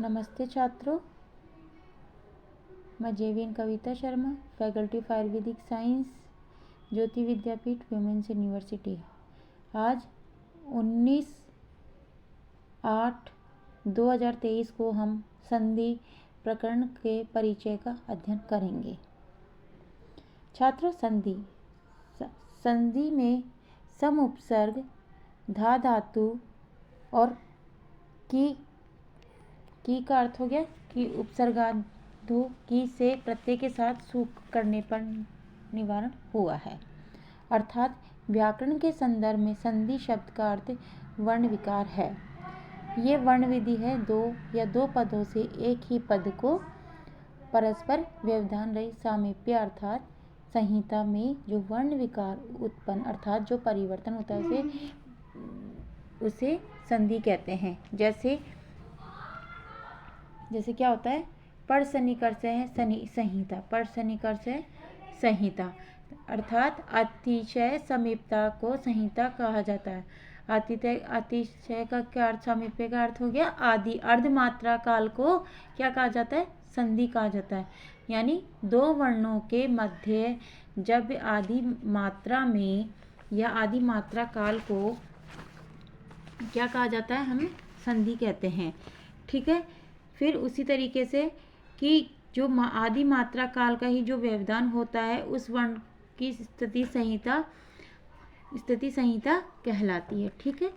नमस्ते छात्रों, मैं JVN Kavita Sharma, faculty of Ayurvedic science, Jyoti Vidyapeeth women's university. आज 19/8/2023 को हम संधि प्रकरण के परिचय का अध्ययन करेंगे। छात्रों, संधि में सम उपसर्ग, धा धातु और की का अर्थ हो गया कि उपसर्गाधु की से प्रत्यय के साथ सूख करने पर निवारण हुआ है। अर्थात व्याकरण के संदर्भ में संधि शब्द का अर्थ वर्ण विकार है। ये वर्ण विधि है दो या दो पदों से एक ही पद को परस्पर व्यवधान रहित सामीप्य अर्थात संहिता में जो वर्ण विकार उत्पन्न अर्थात जो परिवर्तन होता है उसे संधि कहते हैं। जैसे क्या होता है, पर सन्निकर्ष है संहिता, पर सन्निकर्ष है संहिता अर्थात अतिशय समीपता को संहिता कहा जाता है। अतिशय का क्या अर्थ, समीप्य का अर्थ हो गया आदि। अर्धमात्रा काल को क्या कहा जाता है, संधि कहा जाता है। यानी दो वर्णों के मध्य जब आदि मात्रा में या आदि मात्रा काल को क्या कहा जाता है, हम संधि कहते हैं। ठीक है। फिर उसी तरीके से कि जो आदि मात्रा काल का ही जो व्यवधान होता है उस वर्ण की स्थिति संहिता कहलाती है। ठीक है।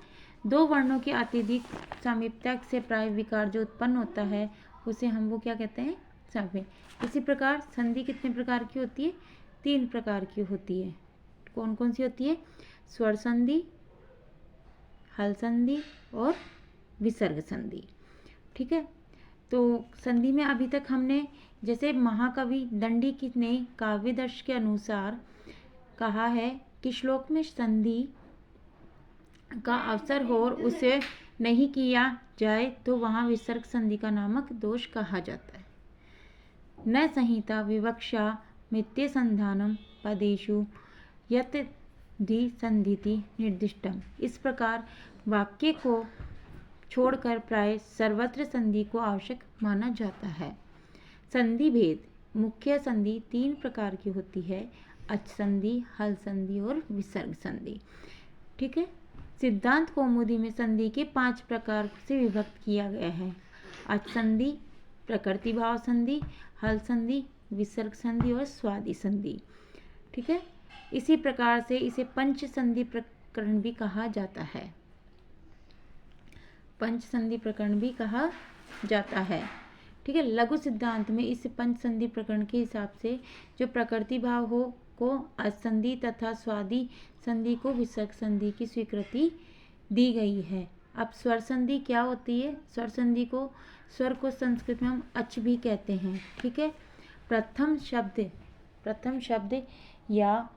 दो वर्णों की अत्यधिक सामीप्यता से प्राय विकार जो उत्पन्न होता है उसे हम वो क्या कहते हैं, संधि। इसी प्रकार संधि कितने प्रकार की होती है, 3 प्रकार की होती है। कौन कौन सी होती है, स्वर संधि, हल संधि और विसर्ग संधि। ठीक है। तो संधि में अभी तक हमने जैसे महाकवि दंडी ने काव्यदर्श के अनुसार कहा है कि श्लोक में संधि का अवसर हो और उसे नहीं किया जाए तो वहाँ विसर्ग संधि का नामक दोष कहा जाता है। न संहिता विवक्षा मित्य संधानम पदेषु यत धी संधिति निर्दिष्टम। इस प्रकार वाक्य को छोड़कर प्राय सर्वत्र संधि को आवश्यक माना जाता है। संधि भेद, मुख्य संधि 3 प्रकार की होती है, अच संधि, हल संधि और विसर्ग संधि। ठीक है। सिद्धांत कौमुदी में संधि के 5 प्रकार से विभक्त किया गया है। अच संधि, प्रकृति भाव संधि, हल संधि, विसर्ग संधि और स्वादि संधि। ठीक है। इसी प्रकार से इसे पंच संधि प्रकरण भी कहा जाता है। पंच संधि प्रकरण भी कहा जाता है। ठीक है। लघु सिद्धांत में इस पंच संधि प्रकरण के हिसाब से जो प्रकृति भाव हो को असंधि तथा स्वादि संधि को विसर्ग संधि की स्वीकृति दी गई है। अब स्वर संधि क्या होती है, स्वर संधि को स्वर को संस्कृत में हम अच भी कहते हैं। ठीक है। प्रथम शब्द या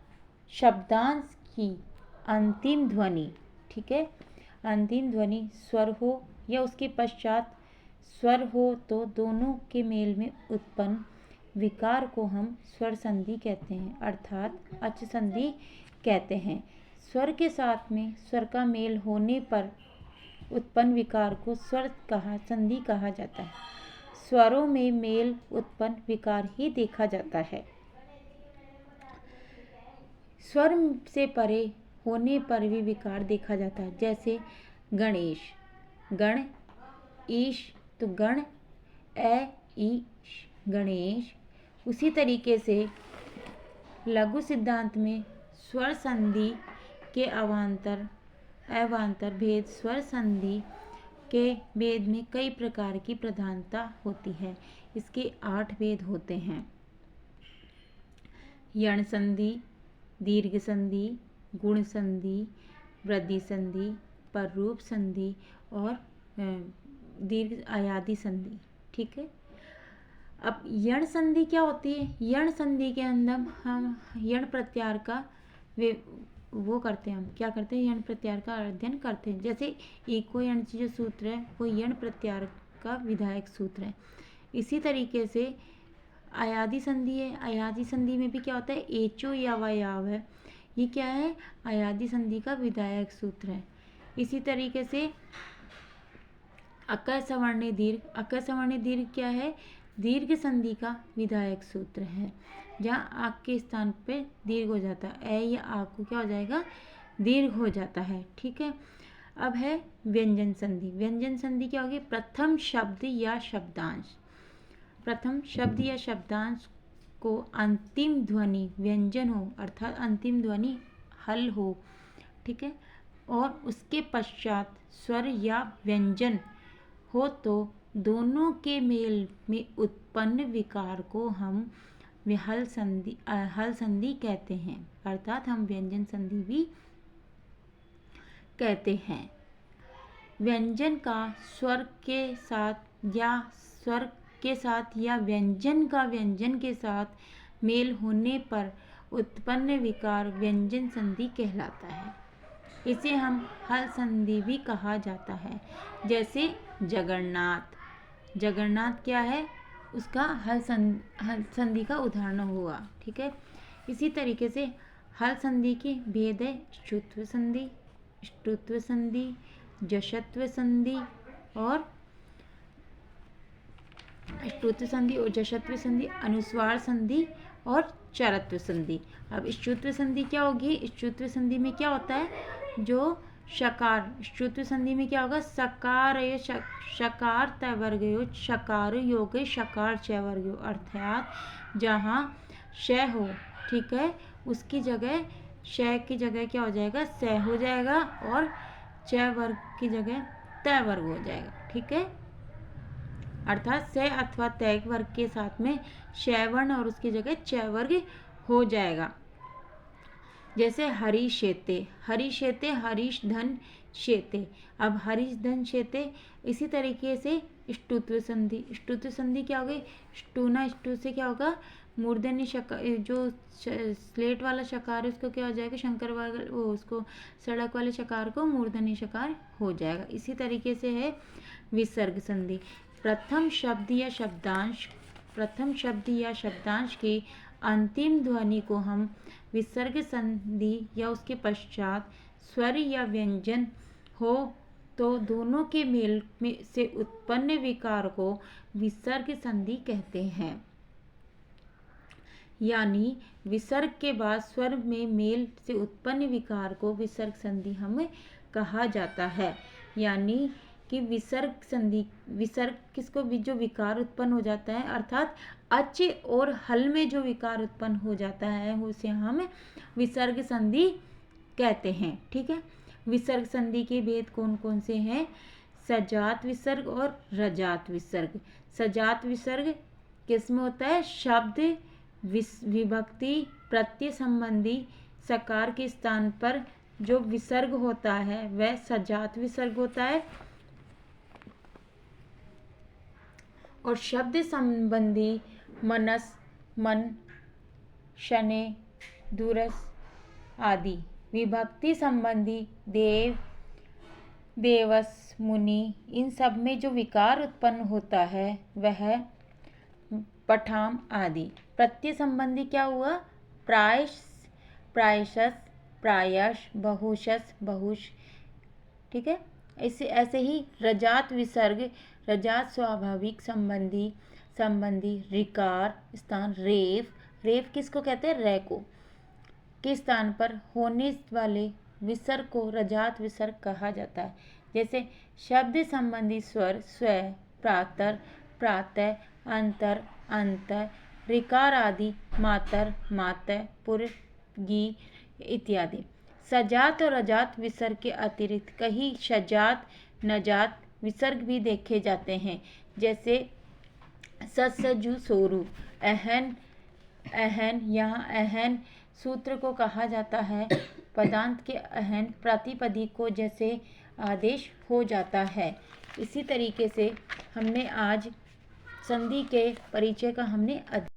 शब्दांश की अंतिम ध्वनि, ठीक है, अंतिम ध्वनि स्वर हो या उसके पश्चात स्वर हो तो दोनों के मेल में उत्पन्न विकार को हम स्वर संधि कहते हैं अर्थात अच संधि कहते हैं। स्वर के साथ में स्वर का मेल होने पर उत्पन्न विकार को संधि कहा जाता है। स्वरों में मेल उत्पन्न विकार ही देखा जाता है। स्वर से परे होने पर भी विकार देखा जाता है। जैसे गणेश, गण ईश तो गण ईश गणेश। उसी तरीके से लघु सिद्धांत में स्वर संधि के अवान्तर भेद, स्वर संधि के भेद में कई प्रकार की प्रधानता होती है। इसके 8 भेद होते हैं। यण संधि, दीर्घ संधि, गुण संधि, वृद्धि संधि, पररूप संधि और दीर्घ अयादि संधि। ठीक है। अब यण संधि क्या होती है, यण संधि के अंदर हम यण प्रत्याहार का वो करते हैं, हम क्या करते हैं, यण प्रत्याहार का अध्ययन करते हैं। जैसे एको यण जो सूत्र है वो यण प्रत्याहार का विधायक सूत्र है। इसी तरीके से अयादि संधि है, अयादि संधि में भी क्या होता है, एचो या अवयव है, ये क्या है, अयादि संधि का विधायक सूत्र है। इसी तरीके से अकः सवर्णे दीर्घ, अकः सवर्णे दीर्घ क्या है? दीर्घ संधि का विधायक सूत्र है। जहाँ आक के स्थान पे दीर्घ हो जाता है, ए या आ को क्या हो जाएगा? दीर्घ हो जाता है। ठीक है। अब है व्यंजन संधि। व्यंजन संधि क्या होगी? प्रथम शब्द या शब्दांश, प्रथम शब्द या शब्दांश को अंतिम ध्वनि व्यंजन हो, अर्थात अंतिम ध्वनि हल हो, ठीक है, और उसके पश्चात स्वर या व्यंजन हो तो दोनों के मेल में उत्पन्न विकार को हम हल संधि कहते हैं, अर्थात हम व्यंजन संधि भी कहते हैं। व्यंजन का स्वर के साथ या व्यंजन का व्यंजन के साथ मेल होने पर उत्पन्न विकार व्यंजन संधि कहलाता है। इसे हम हल संधि भी कहा जाता है। जैसे जगन्नाथ, जगन्नाथ क्या है? उसका हल संधि का उदाहरण हुआ। ठीक है। इसी तरीके से हल संधि के भेद है ष्टुत्व संधि, ष्टुत्व संधि, जश्त्व संधि और ष्टुत्व संधि और जश्त्व संधि, अनुस्वार संधि और चरत्व संधि। अब ष्टुत्व संधि क्या होगी? ष्टुत्व संधि में क्या होता है? जो शकार, ष्टुत्व संधि में क्या होगा? सकार शकार तय वर्ग शकार योग शकार च वर्ग, अर्थात जहाँ श हो, ठीक है, उसकी जगह श की जगह क्या हो जाएगा? स हो जाएगा और च वर्ग की जगह तय वर्ग हो जाएगा। ठीक है। अर्थात स अथवा तय वर्ग के साथ में श वर्ण और उसकी जगह च वर्ग हो जाएगा। जैसे हरीश शेते, हरीश शेते, हरीश धन शेते। अब हरीश धन शेते, इसी तरीके से ष्टुत्व संधि, ष्टुत्व संधि क्या होगी? ष्टुना, ष्टु से क्या होगा? मूर्धन्य शकार, जो स्लेट वाला शकार है उसको क्या हो जाएगा? शंकर वाला, वो उसको सड़क वाले शकार को मूर्धन्य शकार हो जाएगा। इसी तरीके से है विसर्ग संधि। प्रथम शब्द या शब्दांश की अंतिम ध्वनि को हम विसर्ग संधि या उसके पश्चात स्वर या व्यंजन हो तो दोनों के मेल में से उत्पन्न विकार को विसर्ग संधि कहते हैं। यानी विसर्ग के बाद स्वर में मेल से उत्पन्न विकार को विसर्ग संधि हमें कहा जाता है। यानी कि विसर्ग संधि, विसर्ग किसको? जो विकार उत्पन्न हो जाता है, अर्थात अच और हल में जो विकार उत्पन्न हो जाता है उसे हम विसर्ग संधि कहते हैं। ठीक है। विसर्ग संधि के भेद कौन कौन से हैं? सजात विसर्ग और रजात विसर्ग। सजात विसर्ग किसमें होता है? शब्द विभक्ति प्रत्यय संबंधी सकार के स्थान पर जो विसर्ग होता है वह सजात विसर्ग होता है, और शब्द संबंधी मनस, मन, शने, दूरस आदि, विभक्ति संबंधी देव, देवस, मुनि, इन सब में जो विकार उत्पन्न होता है वह पठाम आदि। प्रत्यय संबंधी क्या हुआ? प्रायश, प्रायशस, प्रायश, बहुशस, बहुश। ठीक है। ऐसे ही रजात विसर्ग, रजात स्वाभाविक संबंधी रिकार स्थान रेफ, रेफ किसको कहते हैं? रे को, के स्थान पर होने वाले विसर्ग को रजात विसर्ग कहा जाता है। जैसे शब्द संबंधी स्वर स्व, प्रातर, प्रातः, अंतर, अंत, रिकार आदि मातर, मातः, पुर, गी इत्यादि। सजात और रजात विसर्ग के अतिरिक्त कई शजात, नजात विसर्ग भी देखे जाते हैं। जैसे सजु, सोरू, अहन, अहन, यहाँ अहन सूत्र को कहा जाता है। पदांत के अहन प्रातिपदिक को जैसे आदेश हो जाता है। इसी तरीके से हमने आज संधि के परिचय का हमने